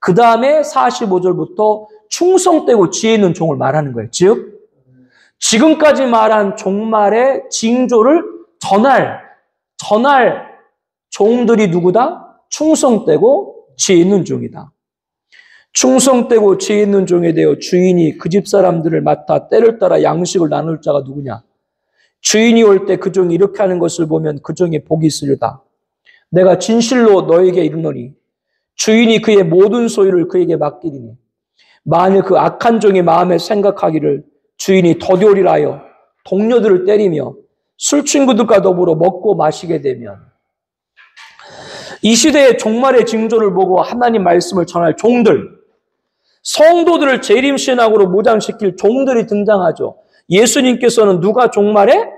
그 다음에 45절부터 충성되고 지혜 있는 종을 말하는 거예요. 즉 지금까지 말한 종말의 징조를 전할 종들이 누구다? 충성되고 지혜 있는 종이다. 충성되고 지혜 있는 종에 대하여 주인이 그 집 사람들을 맡아 때를 따라 양식을 나눌 자가 누구냐? 주인이 올 때 그 종이 이렇게 하는 것을 보면 그 종이 복이 있으리다. 내가 진실로 너에게 이르노니 주인이 그의 모든 소유를 그에게 맡기리니 만일 그 악한 종이 마음에 생각하기를 주인이 더디오리라 하여 동료들을 때리며 술 친구들과 더불어 먹고 마시게 되면, 이 시대의 종말의 징조를 보고 하나님 말씀을 전할 종들, 성도들을 재림신학으로 무장시킬 종들이 등장하죠. 예수님께서는 누가 종말에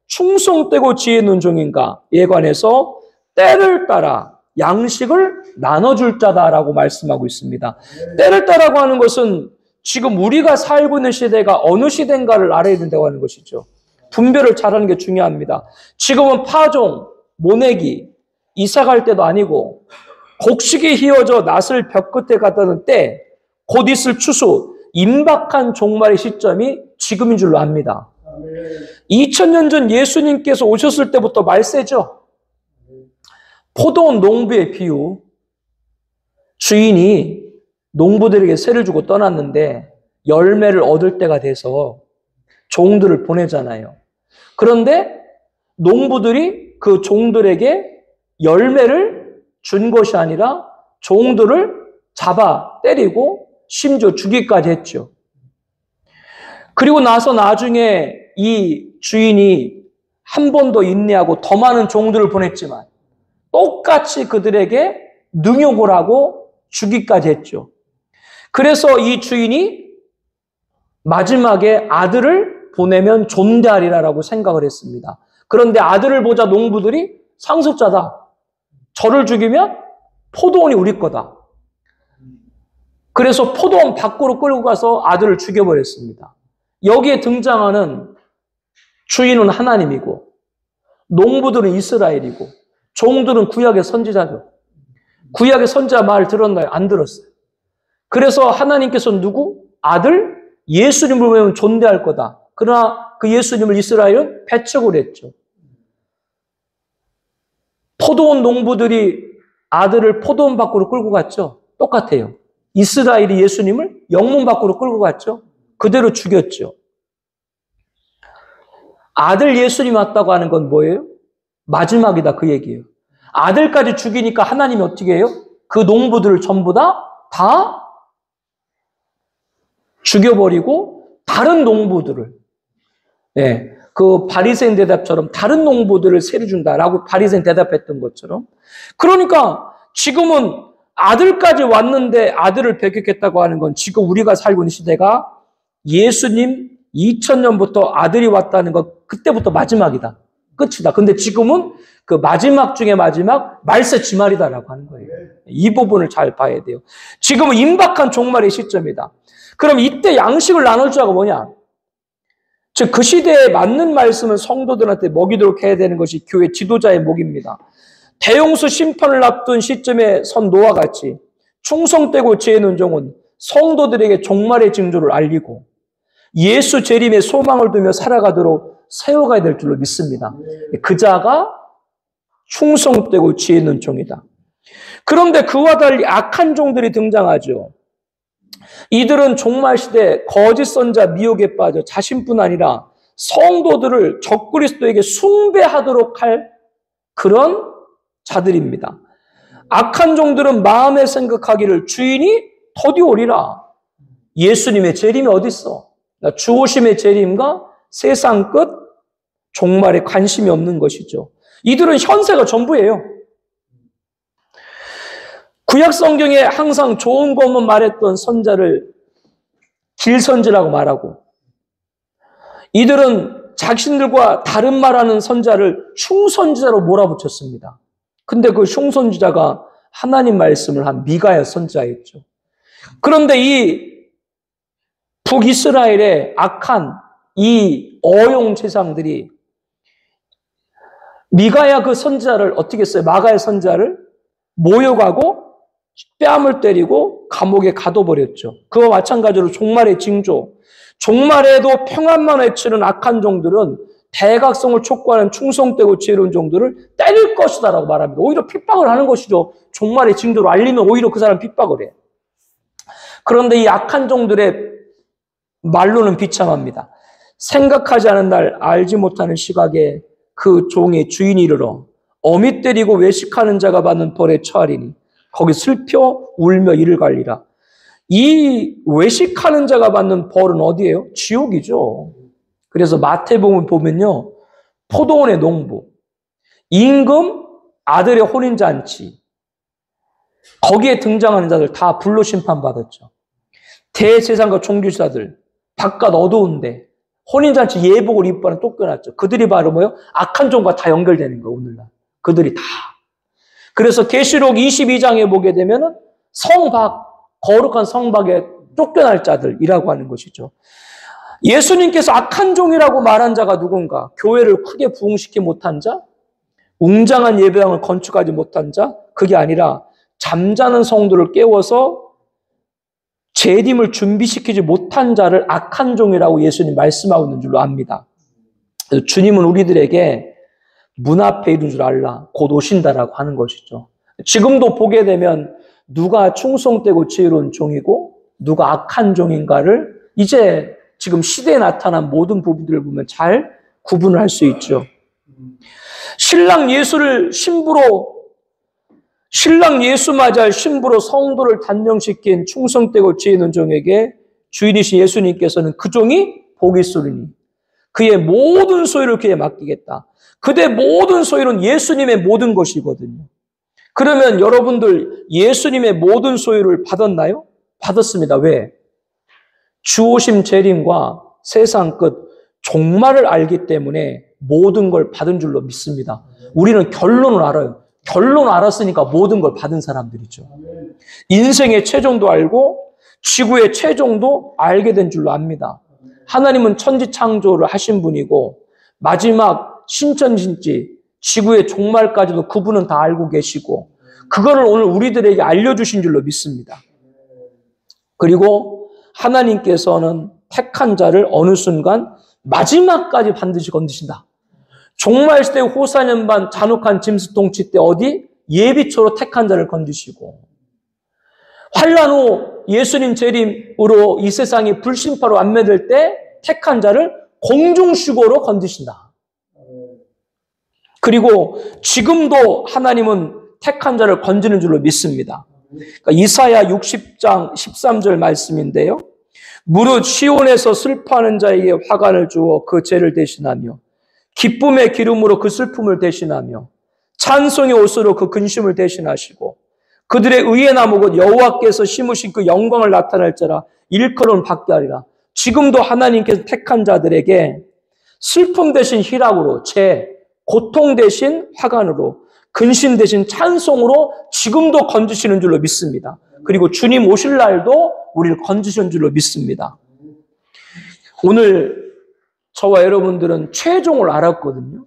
충성되고 지혜 있는 종인가? 에 관해서 때를 따라 양식을 나눠줄 자다라고 말씀하고 있습니다. 때를 따라고 하는 것은 지금 우리가 살고 있는 시대가 어느 시대인가를 알아야 된다고 하는 것이죠. 분별을 잘하는 게 중요합니다. 지금은 파종, 모내기, 이사 갈 때도 아니고 곡식이 휘어져 낫을 벽 끝에 가다는 때, 곧 있을 추수, 임박한 종말의 시점이 지금인 줄로 압니다. 2000년 전 예수님께서 오셨을 때부터 말세죠. 포도원 농부의 비유, 주인이 농부들에게 세를 주고 떠났는데 열매를 얻을 때가 돼서 종들을 보내잖아요. 그런데 농부들이 그 종들에게 열매를 준 것이 아니라 종들을 잡아 때리고 심지어 죽이기까지 했죠. 그리고 나서 나중에 이 주인이 한 번 더 인내하고 더 많은 종들을 보냈지만 똑같이 그들에게 능욕을 하고 죽이기까지 했죠. 그래서 이 주인이 마지막에 아들을 보내면 존대하리라라고 생각을 했습니다. 그런데 아들을 보자 농부들이 상습자다. 저를 죽이면 포도원이 우리 거다. 그래서 포도원 밖으로 끌고 가서 아들을 죽여버렸습니다. 여기에 등장하는 주인은 하나님이고 농부들은 이스라엘이고 종들은 구약의 선지자죠. 구약의 선지자 말 들었나요? 안 들었어요. 그래서 하나님께서는 누구? 아들 예수님을 보면 존대할 거다. 그러나 그 예수님을 이스라엘은 배척을 했죠. 포도원 농부들이 아들을 포도원 밖으로 끌고 갔죠. 똑같아요. 이스라엘이 예수님을 영문 밖으로 끌고 갔죠. 그대로 죽였죠. 아들 예수님 왔다고 하는 건 뭐예요? 마지막이다 그 얘기예요. 아들까지 죽이니까 하나님이 어떻게 해요? 그 농부들을 전부 다 죽여버리고 다른 농부들을, 그 바리새인 대답처럼 다른 농부들을 세를 준다라고 바리새인 대답했던 것처럼, 그러니까 지금은 아들까지 왔는데 아들을 배격했다고 하는 건 지금 우리가 살고 있는 시대가 예수님 2000년부터 아들이 왔다는 것, 그때부터 마지막이다. 끝이다. 근데 지금은 그 마지막 중에 마지막 말세 지말이다라고 하는 거예요. 이 부분을 잘 봐야 돼요. 지금은 임박한 종말의 시점이다. 그럼 이때 양식을 나눌 자가 뭐냐? 즉 그 시대에 맞는 말씀을 성도들한테 먹이도록 해야 되는 것이 교회 지도자의 몫입니다. 대홍수 심판을 앞둔 시점에 선 노아 같이 충성되고 지혜 있는 종은 성도들에게 종말의 징조를 알리고 예수 재림의 소망을 두며 살아가도록 세워가야 될 줄로 믿습니다. 그 자가 충성되고 지혜 있는 종이다. 그런데 그와 달리 악한 종들이 등장하죠. 이들은 종말 시대 거짓 선자 미혹에 빠져 자신뿐 아니라 성도들을 적그리스도에게 숭배하도록 할 그런 자들입니다. 악한 종들은 마음에 생각하기를 주인이 더디 오리라. 예수님의 재림이 어디 있어? 주오심의 재림과 세상 끝 종말에 관심이 없는 것이죠. 이들은 현세가 전부예요. 구약 성경에 항상 좋은 것만 말했던 선자를 길선지라고 말하고, 이들은 자신들과 다른 말하는 선자를 흉선지자로 몰아붙였습니다. 근데 그 흉선지자가 하나님 말씀을 한 미가야 선지자였죠. 그런데 이 북이스라엘의 악한 이 어용 제상들이 미가야 그 선지자를 어떻게 했어요? 마가야 선지자를 모욕하고 뺨을 때리고 감옥에 가둬버렸죠. 그와 마찬가지로 종말의 징조, 종말에도 평안만 외치는 악한 종들은 대각성을 촉구하는 충성되고 지혜로운 종들을 때릴 것이다라고 말합니다. 오히려 핍박을 하는 것이죠. 종말의 징조로 알리면 오히려 그 사람 핍박을 해요. 그런데 이 악한 종들의 말로는 비참합니다. 생각하지 않은 날, 알지 못하는 시각에 그 종의 주인이 이르러 어미 때리고 외식하는 자가 받는 벌에 처하리니 거기 슬퍼 울며 이를 갈리라. 이 외식하는 자가 받는 벌은 어디예요? 지옥이죠. 그래서 마태복음 보면요, 포도원의 농부, 임금, 아들의 혼인잔치, 거기에 등장하는 자들 다 불로 심판받았죠. 대제사장과 종교사들, 바깥 어두운데 혼인잔치 예복을 입고 하는 쫓겨났죠. 그들이 바로 뭐예요? 악한 종과 다 연결되는 거예요, 오늘날. 그들이 다. 그래서 계시록 22장에 보게 되면은 성박, 거룩한 성박에 쫓겨날 자들이라고 하는 것이죠. 예수님께서 악한 종이라고 말한 자가 누군가? 교회를 크게 부흥시키지 못한 자? 웅장한 예배당을 건축하지 못한 자? 그게 아니라 잠자는 성도를 깨워서 재림을 준비시키지 못한 자를 악한 종이라고 예수님 말씀하고 있는 줄로 압니다. 주님은 우리들에게 문 앞에 있는 줄 알라, 곧 오신다라고 하는 것이죠. 지금도 보게 되면 누가 충성되고 지혜로운 종이고 누가 악한 종인가를 이제 지금 시대에 나타난 모든 부분들을 보면 잘 구분을 할 수 있죠. 신랑 예수 맞이할 신부로 성도를 단정시킨 충성되고 지혜 있는 종에게 주인이신 예수님께서는 그 종이 복이 있으리니 그의 모든 소유를 그에 맡기겠다. 그의 모든 소유는 예수님의 모든 것이거든요. 그러면 여러분들 예수님의 모든 소유를 받았나요? 받았습니다. 왜? 주오심 재림과 세상 끝 종말을 알기 때문에 모든 걸 받은 줄로 믿습니다. 우리는 결론을 알아요. 결론을 알았으니까 모든 걸 받은 사람들이죠. 인생의 최종도 알고 지구의 최종도 알게 된 줄로 압니다. 하나님은 천지창조를 하신 분이고 마지막 신천진지 지구의 종말까지도 그분은 다 알고 계시고 그거를 오늘 우리들에게 알려주신 줄로 믿습니다. 그리고 하나님께서는 택한 자를 어느 순간 마지막까지 반드시 건드신다. 종말 시대 호사년반 잔혹한 짐승통치 때 어디? 예비초로 택한 자를 건드시고 환난 후 예수님 재림으로 이 세상이 불신파로 안매될 때 택한 자를 공중수고로 건드신다. 그리고 지금도 하나님은 택한 자를 건지는 줄로 믿습니다. 그러니까 이사야 60장 13절 말씀인데요. 무릇 시온에서 슬퍼하는 자에게 화관을 주어 그 죄를 대신하며 기쁨의 기름으로 그 슬픔을 대신하며 찬송의 옷으로 그 근심을 대신하시고 그들의 의의 나무 곧 여호와께서 심으신 그 영광을 나타낼 자라 일컬음을 받게 하리라. 지금도 하나님께서 택한 자들에게 슬픔 대신 희락으로 죄, 고통 대신 화관으로 근심 대신 찬송으로 지금도 건지시는 줄로 믿습니다. 그리고 주님 오실 날도 우리를 건지시는 줄로 믿습니다. 오늘 저와 여러분들은 최종을 알았거든요.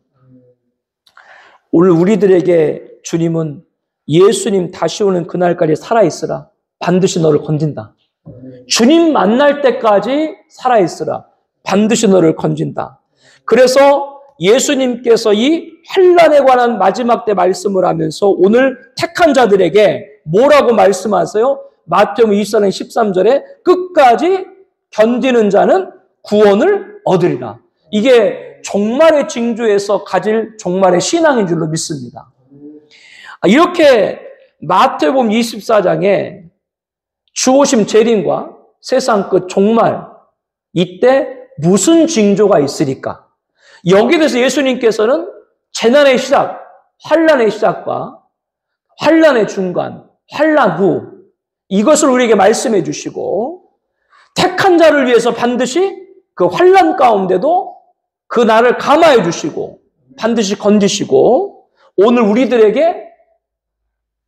오늘 우리들에게 주님은 예수님 다시 오는 그날까지 살아있으라. 반드시 너를 건진다. 주님 만날 때까지 살아있으라. 반드시 너를 건진다. 그래서 예수님께서 이 환난에 관한 마지막 때 말씀을 하면서 오늘 택한 자들에게 뭐라고 말씀하세요? 마태복음 24장 13절에 끝까지 견디는 자는 구원을 얻으리라. 이게 종말의 징조에서 가질 종말의 신앙인 줄로 믿습니다. 이렇게 마태복음 24장에 주오심 재림과 세상 끝 종말 이때 무슨 징조가 있으리까? 여기에 대해서 예수님께서는 재난의 시작, 환난의 시작과 환난의 중간, 환난 후 이것을 우리에게 말씀해 주시고 택한 자를 위해서 반드시 그 환난 가운데도 그 날을 감화해 주시고 반드시 건지시고 오늘 우리들에게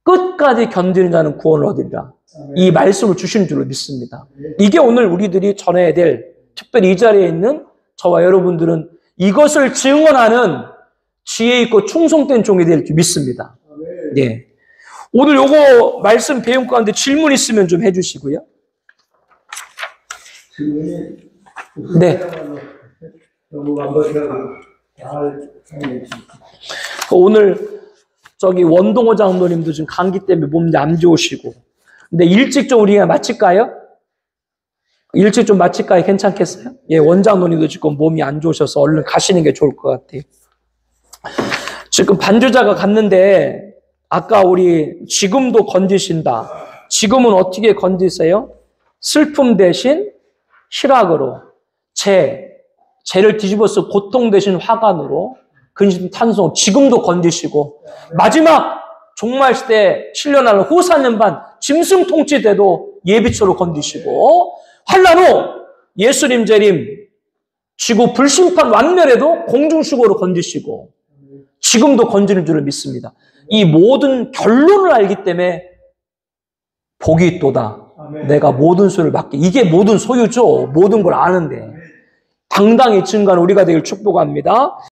끝까지 견디는 자는 구원을 얻으리라. 이 말씀을 주시는 줄로 믿습니다. 이게 오늘 우리들이 전해야 될 특별히 이 자리에 있는 저와 여러분들은 이것을 증언하는 지혜 있고 충성된 종이 될 줄 믿습니다. 네. 오늘 요거 말씀 배운 가운데 질문 있으면 좀 해주시고요. 질문이 네. 너무 완벽하고 오늘 저기 원동호 장로님도 지금 감기 때문에 몸이 안 좋으시고, 근데 일찍 좀 우리가 마칠까요? 일찍 좀 마칠까요? 괜찮겠어요? 예, 원장노님도 지금 몸이 안 좋으셔서 얼른 가시는 게 좋을 것 같아요. 지금 반주자가 갔는데 아까 우리 지금도 건지신다. 지금은 어떻게 건지세요? 슬픔 대신 희락으로, 죄를 뒤집어서 고통 대신 화관으로, 근심 탄송 지금도 건지시고, 마지막 종말 시대 7년하는 후사년반 짐승 통치대도 예비초로 건지시고, 환란 후 예수님 재림 지구 불심판 완멸에도 공중수고로 건지시고 지금도 건지는 줄을 믿습니다. 이 모든 결론을 알기 때문에 복이 있도다. 내가 모든 소유를 맡게. 이게 모든 소유죠. 모든 걸 아는데 당당히 증거하는 우리가 되길 축복합니다.